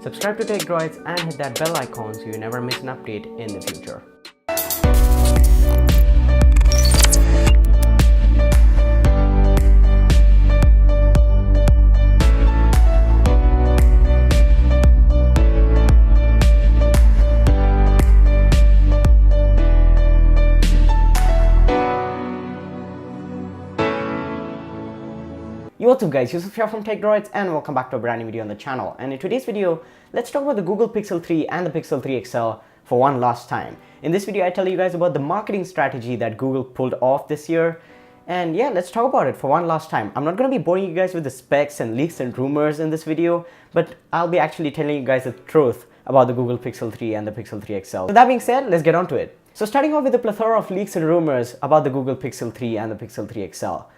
Subscribe to Techdroids and hit that bell icon so you never miss an update in the future. Yo, what's up guys, Yusuf here from Techdroids and welcome back to a brand new video on the channel. And in today's video, let's talk about the Google Pixel 3 and the Pixel 3 XL for one last time. In this video, I tell you guys about the marketing strategy that Google pulled off this year. And yeah, let's talk about it for one last time. I'm not going to be boring you guys with the specs and leaks and rumors in this video, but I'll be actually telling you guys the truth about the Google Pixel 3 and the Pixel 3 XL. So that being said, let's get on to it. So starting off with the plethora of leaks and rumors about the Google Pixel 3 and the Pixel 3 XL.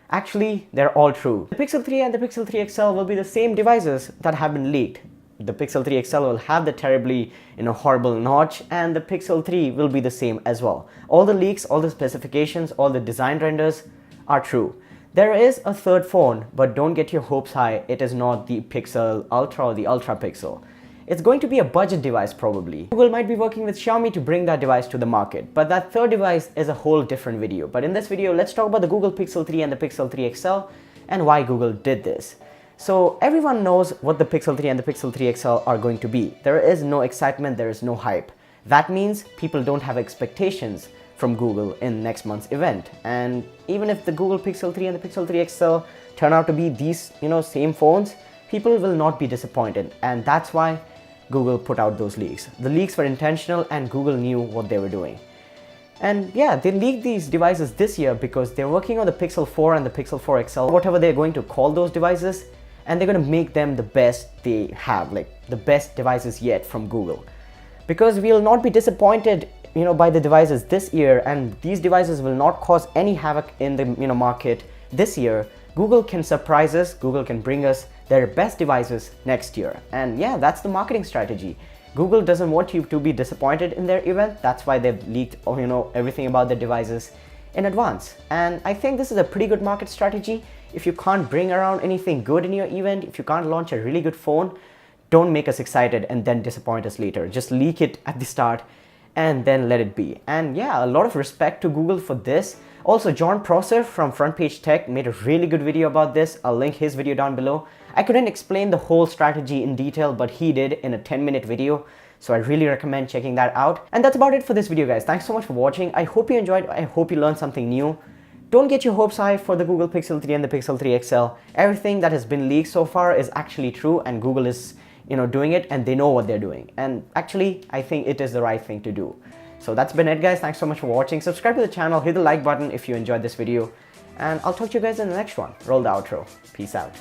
Actually, they're all true. The Pixel 3 and the Pixel 3 XL will be the same devices that have been leaked. The Pixel 3 XL will have the terribly, horrible notch, and the Pixel 3 will be the same as well. All the leaks, all the specifications, all the design renders are true. There is a third phone, but don't get your hopes high. It is not the Pixel Ultra or the Ultra Pixel. It's going to be a budget device probably. Google might be working with Xiaomi to bring that device to the market, but that third device is a whole different video. But in this video, let's talk about the Google Pixel 3 and the Pixel 3 XL and why Google did this. So everyone knows what the Pixel 3 and the Pixel 3 XL are going to be. There is no excitement, there is no hype. That means people don't have expectations from Google in next month's event. And even if the Google Pixel 3 and the Pixel 3 XL turn out to be these, same phones, people will not be disappointed. And that's why Google put out those leaks. The leaks were intentional and Google knew what they were doing. And yeah, they leaked these devices this year because they're working on the Pixel 4 and the Pixel 4 XL, whatever they're going to call those devices, and they're going to make them the best they have, like the best devices yet from Google. Because we'll not be disappointed, by the devices this year, and these devices will not cause any havoc in the market this year. Google can surprise us, Google can bring us their best devices next year. And yeah, that's the marketing strategy. Google doesn't want you to be disappointed in their event. That's why they've leaked, everything about the devices in advance. And I think this is a pretty good market strategy. If you can't bring around anything good in your event, if you can't launch a really good phone, don't make us excited and then disappoint us later. Just leak it at the start and then let it be. And yeah, a lot of respect to Google for this. Also, John Prosser from Front Page Tech made a really good video about this. I'll link his video down below. I couldn't explain the whole strategy in detail, but he did in a 10-minute video. So I really recommend checking that out. And that's about it for this video, guys. Thanks so much for watching. I hope you enjoyed. I hope you learned something new. Don't get your hopes high for the Google Pixel 3 and the Pixel 3 XL. Everything that has been leaked so far is actually true, and Google is, doing it, and they know what they're doing. And actually, I think it is the right thing to do. So that's been it, guys. Thanks so much for watching. Subscribe to the channel, hit the like button if you enjoyed this video, and I'll talk to you guys in the next one. Roll the outro. Peace out.